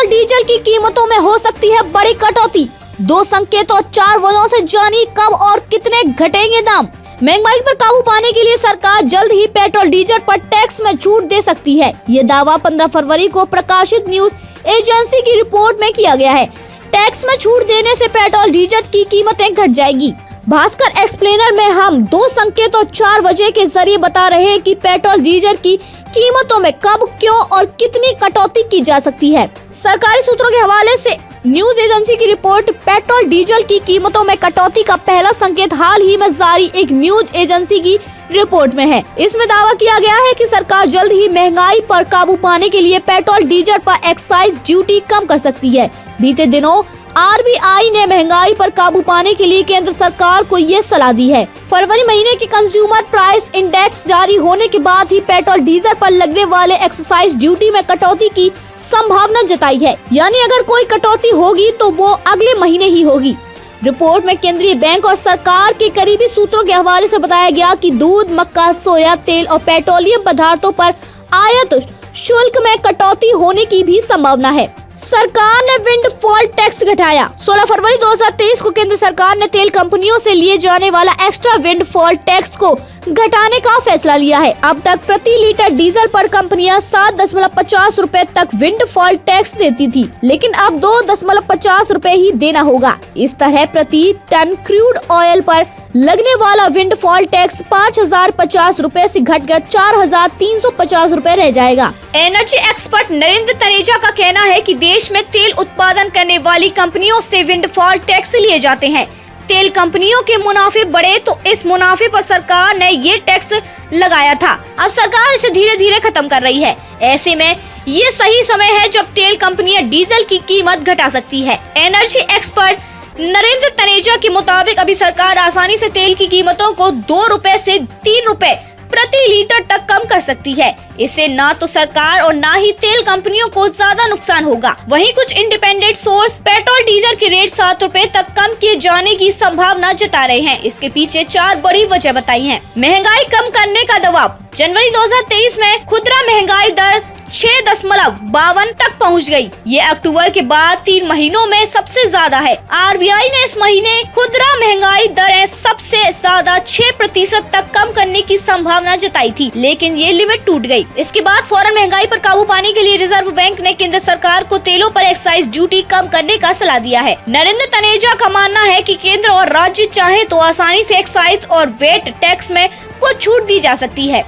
Petrol diesel की कीमतों में हो सकती है बड़ी कटौती। 2 संकेतों और 4 वजहों से जानिए कब और कितने घटेंगे दाम। महंगाई पर काबू पाने के लिए सरकार जल्द ही पेट्रोल डीजल पर टैक्स में छूट दे सकती है। ये दावा 15 फरवरी को प्रकाशित न्यूज एजेंसी की रिपोर्ट में किया गया है। टैक्स में छूट देने से पेट्रोल डीजल की कीमतें घट जाएगी। भास्कर एक्सप्लेनर में हम 2 संकेत और 4 वजह के जरिए बता रहे हैं कि पेट्रोल डीजल की कीमतों में कब, क्यों और कितनी कटौती की जा सकती है। सरकारी सूत्रों के हवाले से न्यूज एजेंसी की रिपोर्ट, पेट्रोल डीजल की कीमतों में कटौती का पहला संकेत हाल ही में जारी एक न्यूज एजेंसी की रिपोर्ट में है। इसमें दावा किया गया है कि सरकार जल्द ही महंगाई पर काबू पाने के लिए पेट्रोल डीजल पर एक्साइज ड्यूटी कम कर सकती है। बीते दिनों आरबीआई ने महंगाई पर काबू पाने के लिए केंद्र सरकार को ये सलाह दी है। फरवरी महीने की कंज्यूमर प्राइस इंडेक्स जारी होने के बाद ही पेट्रोल डीजल पर लगने वाले एक्साइज ड्यूटी में कटौती की संभावना जताई है। यानी अगर कोई कटौती होगी तो वो अगले महीने ही होगी। रिपोर्ट में केंद्रीय बैंक और सरकार के करीबी सूत्रों के हवाले से बताया गया कि दूध, मक्का, सोया तेल और पेट्रोलियम पदार्थों पर आयात शुल्क में कटौती होने की भी संभावना है। सरकार ने विंडफॉल टैक्स घटाया। 16 फरवरी 2023 को केंद्र सरकार ने तेल कंपनियों से लिए जाने वाला एक्स्ट्रा विंडफॉल टैक्स को घटाने का फैसला लिया है। अब तक प्रति लीटर डीजल पर कंपनियां 7.50 रुपए तक विंडफॉल टैक्स देती थी, लेकिन अब 2.50 रुपए ही देना होगा। इस तरह प्रति टन क्रूड ऑयल पर लगने वाला विंडफॉल टैक्स 5,050 रुपए से घटकर 4,350 रुपए रह जाएगा। एनर्जी एक्सपर्ट नरेंद्र तनेजा का कहना है कि देश में तेल उत्पादन करने वाली कंपनियों से विंडफॉल टैक्स लिए जाते हैं। तेल कंपनियों के मुनाफे बढ़े तो इस मुनाफे पर सरकार ने ये टैक्स लगाया था। अब सरकार इसे धीरे धीरे खत्म कर रही है। ऐसे में ये सही समय है जब तेल कंपनियां डीजल की कीमत घटा सकती है। एनर्जी एक्सपर्ट नरेंद्र तनेजा के मुताबिक अभी सरकार आसानी से तेल की कीमतों को 2 रुपए से 3 रुपए प्रति लीटर तक कम कर सकती है। इससे ना तो सरकार और ना ही तेल कंपनियों को ज्यादा नुकसान होगा। वहीं कुछ इंडिपेंडेंट सोर्स पेट्रोल डीजल के रेट 7 रुपए तक कम किए जाने की संभावना जता रहे हैं। इसके पीछे 4 बड़ी वजह बताई हैं। महंगाई कम करने का दबाव। जनवरी 2023 में खुदरा महंगाई दर 6.52 तक पहुंच गई। ये अक्टूबर के बाद 3 महीनों में सबसे ज्यादा है। आरबीआई ने इस महीने खुदरा महंगाई दरें सबसे ज्यादा 6% तक कम करने की संभावना जताई थी, लेकिन ये लिमिट टूट गई। इसके बाद फौरन महंगाई पर काबू पाने के लिए रिजर्व बैंक ने केंद्र सरकार को तेलों पर एक्साइज ड्यूटी कम करने का सलाह दिया है। नरेंद्र तनेजा का मानना है कि केंद्र और राज्य चाहे तो आसानी से एक्साइज और वेट टैक्स में कुछ छूट दी जा सकती है।